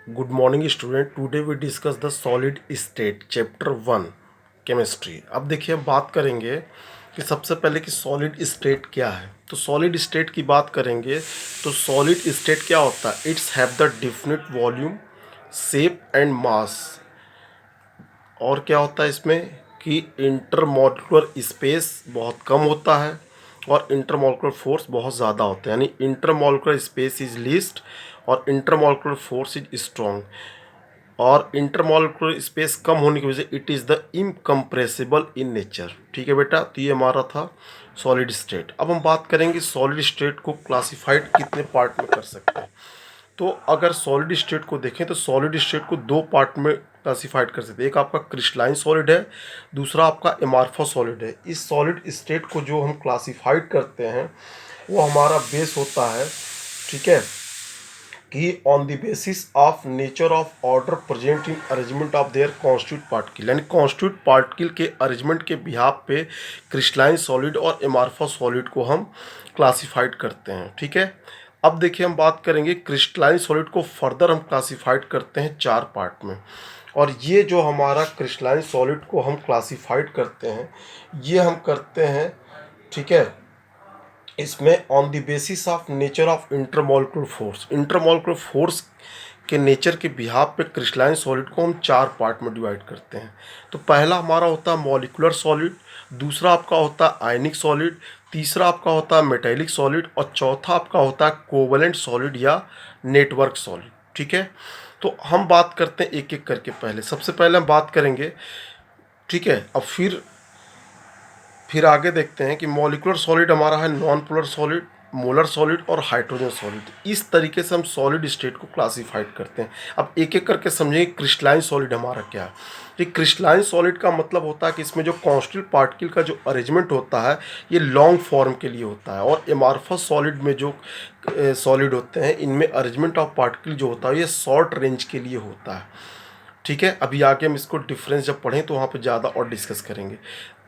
Good morning student. Today we discuss the solid state chapter 1 chemistry. अब देखिए हम बात करेंगे कि सबसे पहले कि सॉलिड स्टेट क्या है। तो सॉलिड स्टेट की बात करेंगे तो सॉलिड स्टेट क्या होता है, it's have the definite volume, shape and mass. और क्या होता है इसमें कि इंटरमॉलिक्यूलर स्पेस बहुत कम होता है और इंटरमॉलिक्यूलर फोर्स बहुत ज़्यादा होता है, यानी इंटरमॉलिक्यूलर स्पेस इज लीस्ट और इंटरमॉलिक्यूलर फोर्स इज स्ट्रॉन्ग। और इंटरमॉलिक्यूलर स्पेस कम होने की वजह से it is the incompressible in nature. ठीक है बेटा, तो ये हमारा था सॉलिड स्टेट। अब हम बात करेंगे सॉलिड स्टेट को क्लासिफाइड कितने पार्ट में कर सकते हैं। तो अगर सॉलिड स्टेट को देखें तो सॉलिड स्टेट को दो पार्ट में क्लासिफाइड कर सकते हैं। एक आपका क्रिस्टलाइन सॉलिड है, दूसरा आपका एमार्फस सॉलिड है। इस सॉलिड स्टेट को जो हम क्लासिफाइड करते हैं वो हमारा बेस होता है, ठीक है, कि on the basis of nature of order present in arrangement of their constitute particle, यानी कॉन्स्टिट्यूट पार्टिकल के अरेंजमेंट के बिहाफ पे क्रिस्टलाइन सॉलिड और एमार्फस सॉलिड को हम क्लासिफाइड करते हैं। ठीक है, अब देखिए हम बात करेंगे क्रिस्टलाइन सॉलिड को फर्दर हम क्लासिफाइड करते हैं चार पार्ट में। और ये जो हमारा क्रिस्टलाइन सॉलिड को हम क्लासिफाइड करते हैं ये हम करते हैं, ठीक है, इसमें on the basis of nature of intermolecular force के नेचर के बिहाफ पे क्रिस्टलाइन सॉलिड को हम चार पार्ट में डिवाइड करते हैं। तो पहला हमारा होता है मॉलिक्यूलर सॉलिड, दूसरा आपका होता है आयनिक सॉलिड, तीसरा आपका होता है मेटेलिक सॉलिड और चौथा आपका होता है कोवलेंट सॉलिड या नेटवर्क सॉलिड। ठीक है, तो हम बात करते हैं एक एक करके। पहले सबसे पहले हम बात करेंगे, ठीक है, अब फिर आगे देखते हैं कि मॉलिक्यूलर सॉलिड हमारा है non polar solid, molar solid और हाइड्रोजन सॉलिड। इस तरीके से हम सॉलिड स्टेट को क्लासिफाइड करते हैं। अब एक एक करके समझेंगे क्रिस्टलाइन सॉलिड हमारा क्या है। ये क्रिस्टलाइन सॉलिड का मतलब होता है कि इसमें जो कॉन्स्टिट्यूट पार्टिकल का जो अरेंजमेंट होता है ये लॉन्ग फॉर्म के लिए होता है। और एमार्फस सॉलिड में जो सॉलिड होते हैं इनमें अरेंजमेंट ऑफ पार्टिकल जो होता है ये शॉर्ट रेंज के लिए होता है। ठीक है, अभी आगे हम इसको डिफरेंस जब पढ़ें तो वहाँ पे ज़्यादा और डिस्कस करेंगे।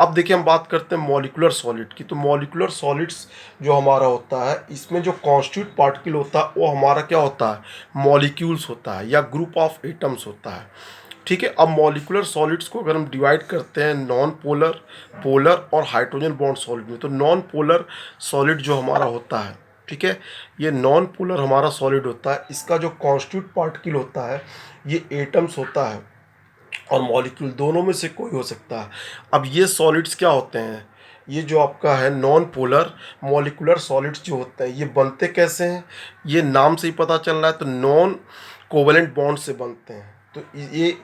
अब देखिए हम बात करते हैं मॉलिक्यूलर सॉलिड की। तो मॉलिक्यूलर सॉलिड्स जो हमारा होता है इसमें जो कॉन्स्टिट्यूट पार्टिकल होता है वो हमारा क्या होता है, मॉलिक्यूल्स होता है या ग्रुप ऑफ एटम्स होता है। ठीक है, अब मॉलिक्यूलर सॉलिड्स को अगर हम डिवाइड करते हैं नॉन पोलर, पोलर और हाइड्रोजन बॉन्ड सॉलिड में, तो नॉन पोलर सॉलिड जो हमारा होता है, ठीक है, ये नॉन पोलर हमारा सॉलिड होता है। इसका जो कॉन्स्टिट्यूट पार्टिकल होता है ये एटम्स होता है और मॉलिक्यूल दोनों में से कोई हो सकता है। अब ये सॉलिड्स क्या होते हैं, ये जो आपका है नॉन पोलर मॉलिक्यूलर सॉलिड्स जो होते हैं ये बनते कैसे हैं, ये नाम से ही पता चल रहा है, तो नॉन कोवलेंट बॉन्ड से बनते हैं। तो ये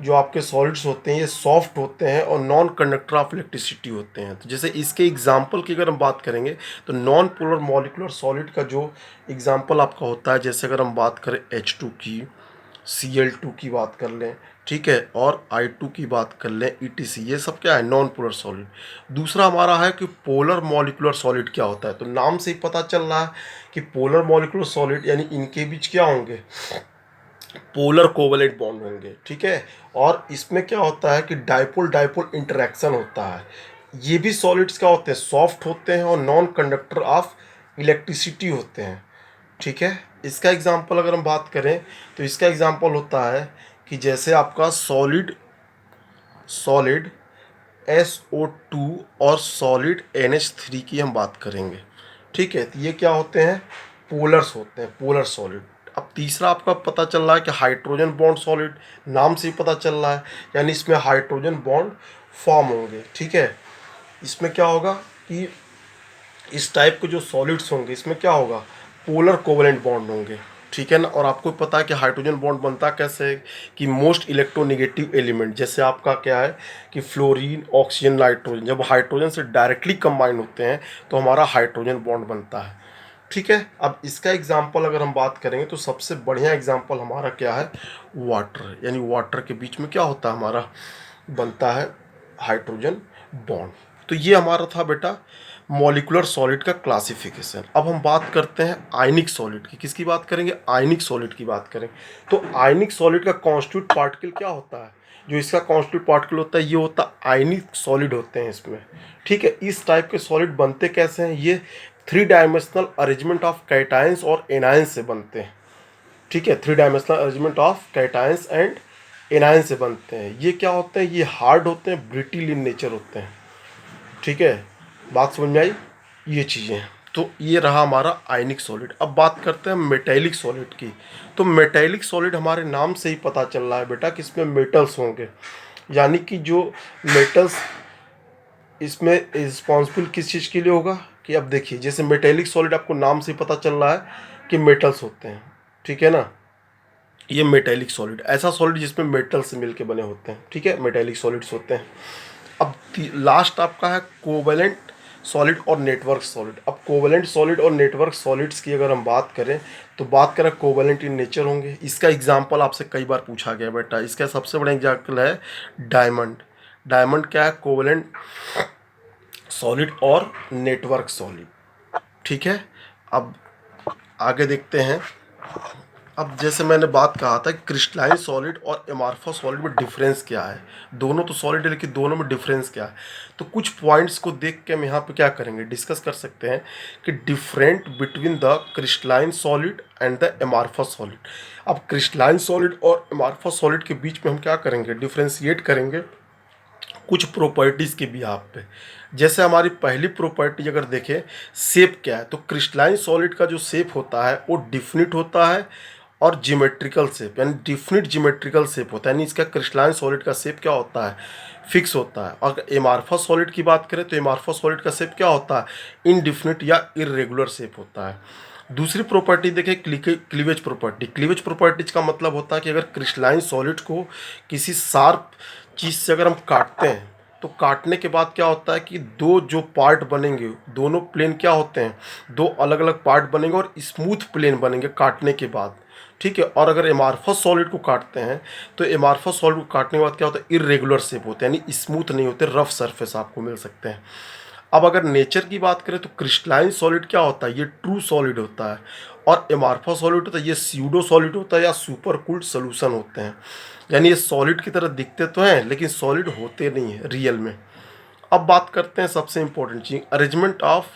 जो आपके सॉलिड्स होते हैं ये सॉफ्ट होते हैं और नॉन कंडक्टर ऑफ इलेक्ट्रिसिटी होते हैं। तो जैसे इसके एग्जांपल की अगर हम बात करेंगे तो नॉन पोलर मॉलिक्यूलर सॉलिड का जो एग्जांपल आपका होता है, जैसे अगर हम बात करें H2 की, Cl2 की बात कर लें, ठीक है, और I2 की बात कर लें, ETC, ये सब क्या है, नॉन पोलर सॉलिड। दूसरा हमारा है कि पोलर मॉलिक्यूलर सॉलिड क्या होता है। तो नाम से ही पता चल रहा है कि पोलर मॉलिक्यूलर सॉलिड यानी इनके बीच क्या होंगे, पोलर कोवलेंट बॉन्ड होंगे। ठीक है, और इसमें क्या होता है कि डाइपोल डाइपोल इंटरेक्शन होता है। ये भी सॉलिड्स क्या होते हैं, सॉफ्ट होते हैं और नॉन कंडक्टर ऑफ इलेक्ट्रिसिटी होते हैं। ठीक है, इसका एग्जांपल अगर हम बात करें तो इसका एग्जांपल होता है कि जैसे आपका सॉलिड सॉलिड SO2 और सॉलिड NH3 की हम बात करेंगे। ठीक है, तो ये क्या होते हैं, पोलर्स होते हैं, पोलर सॉलिड। अब तीसरा आपका पता चल रहा है कि हाइड्रोजन बॉन्ड सॉलिड, नाम से ही पता चल रहा है, यानी इसमें हाइड्रोजन बॉन्ड फॉर्म होंगे। ठीक है, इसमें क्या होगा कि इस टाइप के जो सॉलिड्स होंगे इसमें क्या होगा, पोलर कोवलेंट बॉन्ड होंगे। ठीक है ना, और आपको पता है कि हाइड्रोजन बॉन्ड बनता कैसे है कि मोस्ट इलेक्ट्रोनेगेटिव एलिमेंट, जैसे आपका क्या है कि फ्लोरीन, ऑक्सीजन, नाइट्रोजन, जब हाइड्रोजन से डायरेक्टली कंबाइन होते हैं तो हमारा हाइड्रोजन बॉन्ड बनता है। ठीक है, अब इसका एग्जाम्पल अगर हम बात करेंगे तो सबसे बढ़िया एग्जाम्पल हमारा क्या है, वाटर, यानी वाटर के बीच में क्या होता है, हमारा बनता है हाइड्रोजन बॉन्ड। तो ये हमारा था बेटा मॉलिक्यूलर सॉलिड का क्लासिफिकेशन। अब हम बात करते हैं आयनिक सॉलिड की। किसकी बात करेंगे, आयनिक सॉलिड की बात करें। तो आयनिक सॉलिड का कॉन्स्टिट्यूट पार्टिकल क्या होता है, जो इसका कॉन्स्टिट्यूट पार्टिकल होता है ये होता है आयनिक सॉलिड होते हैं इसमें। ठीक है, इस टाइप के सॉलिड बनते कैसे हैं, ये 3 डायमेंशनल अरेंजमेंट ऑफ कैटायंस और एनायंस से बनते हैं। ठीक है, 3 dimensional arrangement of cations and anion से बनते हैं। ये क्या होते हैं, ये हार्ड होते हैं, ब्रिटिल इन नेचर होते हैं। ठीक है, बात समझ में आई, ये चीज़ें। तो ये रहा हमारा आयनिक सॉलिड। अब बात करते हैं मेटेलिक सॉलिड की। तो मेटेलिक सॉलिड हमारे नाम से ही पता चल रहा है बेटा कि इसमें मेटल्स होंगे, यानी कि जो मेटल्स इसमें रिस्पॉन्सिबल किस चीज़ के लिए होगा कि अब देखिए, जैसे मेटेलिक सॉलिड आपको नाम से ही पता चल रहा है कि मेटल्स होते हैं। ठीक है ना, ये मेटेलिक सॉलिड, ऐसा सॉलिड जिसमें मेटल से मिलके बने होते हैं। ठीक है, मेटेलिक सॉलिड्स होते हैं। अब लास्ट आपका है कोवेलेंट सॉलिड और नेटवर्क सॉलिड। अब कोवेलेंट सॉलिड और नेटवर्क सॉलिड्स की अगर हम बात करें तो बात करें कोवेलेंट इन नेचर होंगे। इसका एग्जांपल आपसे कई बार पूछा गया बेटा। इसका सबसे बड़ा एग्जांपल है डायमंड। डायमंड क्या है, कोवेलेंट सॉलिड और नेटवर्क सॉलिड। ठीक है, अब आगे देखते हैं। अब जैसे मैंने बात कहा था क्रिस्टलाइन सॉलिड और एमार्फस सॉलिड में डिफरेंस क्या है। दोनों तो सॉलिड है लेकिन दोनों में डिफरेंस क्या है, तो कुछ पॉइंट्स को देख के हम यहाँ पे क्या करेंगे, डिस्कस कर सकते हैं कि different between the crystalline solid and the amorphous solid. अब क्रिस्टलाइन सॉलिड और एमार्फस सॉलिड के बीच में हम क्या करेंगे, डिफ्रेंशिएट करेंगे कुछ प्रॉपर्टीज़ के बिहाफ पे। जैसे हमारी पहली प्रॉपर्टी अगर देखें, शेप क्या है, तो क्रिस्टलाइन सॉलिड का जो शेप होता है वो डिफिनिट होता है और जियोमेट्रिकल शेप, यानी डिफिनिट जियोमेट्रिकल शेप होता है। यानी इसका क्रिस्टलाइन सॉलिड का शेप क्या होता है, फिक्स होता है। और एमार्फस सॉलिड की बात करें तो एमार्फस सॉलिड का शेप क्या होता है, इनडिफिनिट या इरेगुलर शेप होता है। दूसरी प्रॉपर्टी देखें, क्लीवेज प्रॉपर्टी। क्लीवेज प्रॉपर्टीज का मतलब होता है कि अगर क्रिस्टलाइन सॉलिड को किसी शार्प चीज़ से अगर हम काटते हैं तो काटने के बाद क्या होता है कि दो जो पार्ट बनेंगे, दोनों प्लेन क्या होते हैं, दो अलग अलग पार्ट बनेंगे और स्मूथ प्लेन बनेंगे काटने के बाद। ठीक है, और अगर एमार्फस सॉलिड को काटते हैं तो एमार्फस सॉलिड को काटने के बाद क्या होता है, इरेगुलर शेप होते हैं, यानी स्मूथ नहीं होते, रफ सरफेस आपको मिल सकते हैं। अब अगर नेचर की बात करें तो क्रिस्टलाइन सॉलिड क्या होता है, ये ट्रू सॉलिड होता है, और एमार्फस सॉलिड होता है ये स्यूडो सॉलिड होता है या सुपर कूल्ड सोल्यूशन होते हैं। यानी ये सॉलिड की तरह दिखते तो हैं लेकिन सॉलिड होते नहीं है रियल में। अब बात करते हैं सबसे important cheese, arrangement of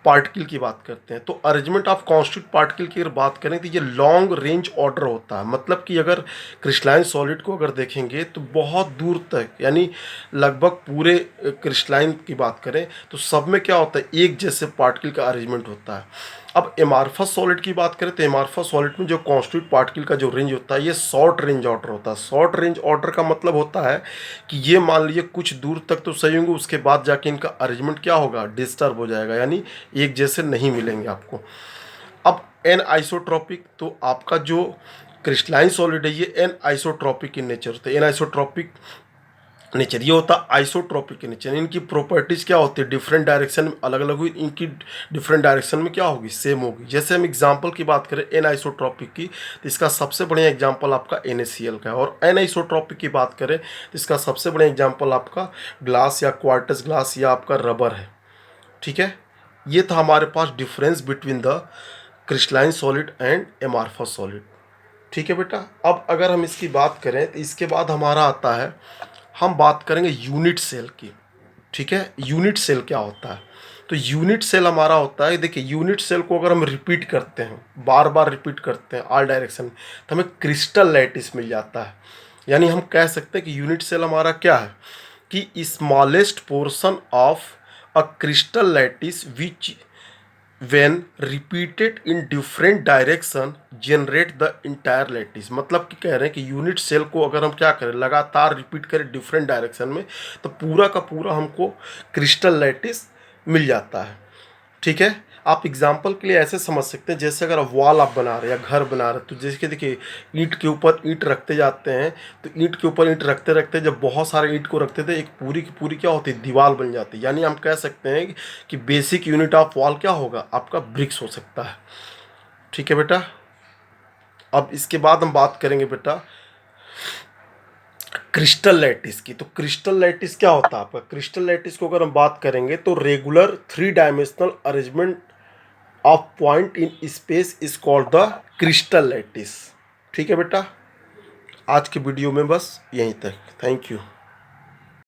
particle की बात करते हैं। तो अरेंजमेंट ऑफ कॉन्स्टिट्यूट पार्टिकल की अगर बात करें तो ये लॉन्ग रेंज ऑर्डर होता है। मतलब कि अगर क्रिस्टलाइन सॉलिड को अगर देखेंगे तो बहुत दूर तक, यानी लगभग पूरे क्रिस्टलाइन की बात करें तो सब में क्या होता है, एक जैसे पार्टिकल का अरेंजमेंट होता है। अब एमार्फस सॉलिड की बात करें तो एमार्फस सॉलिड में जो कॉन्स्टिट्यूट पार्टिकल का जो रेंज होता है ये शॉर्ट रेंज ऑर्डर होता है। शॉर्ट रेंज ऑर्डर का मतलब होता है कि ये मान लीजिए कुछ दूर तक तो सही होंगे, उसके बाद जाके इनका अरेंजमेंट क्या होगा, डिस्टर्ब हो जाएगा, यानी एक जैसे नहीं मिलेंगे आपको। अब एन आइसोट्रॉपिक, तो आपका जो क्रिस्टलाइन सॉलिड है ये एन आइसोट्रॉपिक इन नेचर होता है। एन आइसोट्रॉपिक नेचर ये होता है आइसोट्रॉपिक के नेचर। इनकी प्रॉपर्टीज़ क्या होती है, डिफरेंट डायरेक्शन में अलग अलग हुई, इनकी डिफरेंट डायरेक्शन में क्या होगी, सेम होगी। जैसे हम एग्जांपल की बात करें एन आइसोट्रॉपिक की तो इसका सबसे बढ़िया एग्जांपल आपका NaCl का है, और एन आइसोट्रॉपिक की बात करें तो इसका सबसे बढ़िया एग्जांपल आपका ग्लास या क्वार्टज ग्लास या आपका रबर है। ठीक है, ये था हमारे पास difference between the crystalline solid and amorphous solid. ठीक है बेटा, अब अगर हम इसकी बात करें तो इसके बाद हमारा आता है, हम बात करेंगे यूनिट सेल की। ठीक है, यूनिट सेल क्या होता है, तो यूनिट सेल हमारा होता है, देखिए यूनिट सेल को अगर हम रिपीट करते हैं, बार बार रिपीट करते हैं ऑल डायरेक्शन तो हमें क्रिस्टल लैटिस मिल जाता है। यानी हम कह सकते हैं कि यूनिट सेल हमारा क्या है कि smallest portion of a crystal lattice which when repeated in different direction generate the entire lattice। मतलब कि कह रहे हैं कि यूनिट सेल को अगर हम क्या करें, लगातार रिपीट करें डिफरेंट डायरेक्शन में तो पूरा का पूरा हमको क्रिस्टल लैटिस मिल जाता है। ठीक है, आप एग्जाम्पल के लिए ऐसे समझ सकते हैं, जैसे अगर वॉल आप बना रहे हैं या घर बना रहे हैं तो जैसे कि देखिए ईंट के ऊपर ईंट रखते जाते हैं, तो ईंट के ऊपर ईंट रखते रखते जब बहुत सारे ईंट को रखते थे एक पूरी की पूरी क्या होती है, दीवार बन जाती है। यानी हम कह सकते हैं कि बेसिक यूनिट ऑफ वॉल क्या होगा, आपका ब्रिक्स हो सकता है। ठीक है बेटा, अब इसके बाद हम बात करेंगे बेटा क्रिस्टल लैटिस की। तो क्रिस्टल लैटिस क्या होता है आपका, क्रिस्टल लैटिस को अगर हम बात करेंगे तो regular 3 dimensional arrangement of point in space is called the crystal lattice. ठीक है बेटा, आज के वीडियो में बस यहीं तक, थैंक यू।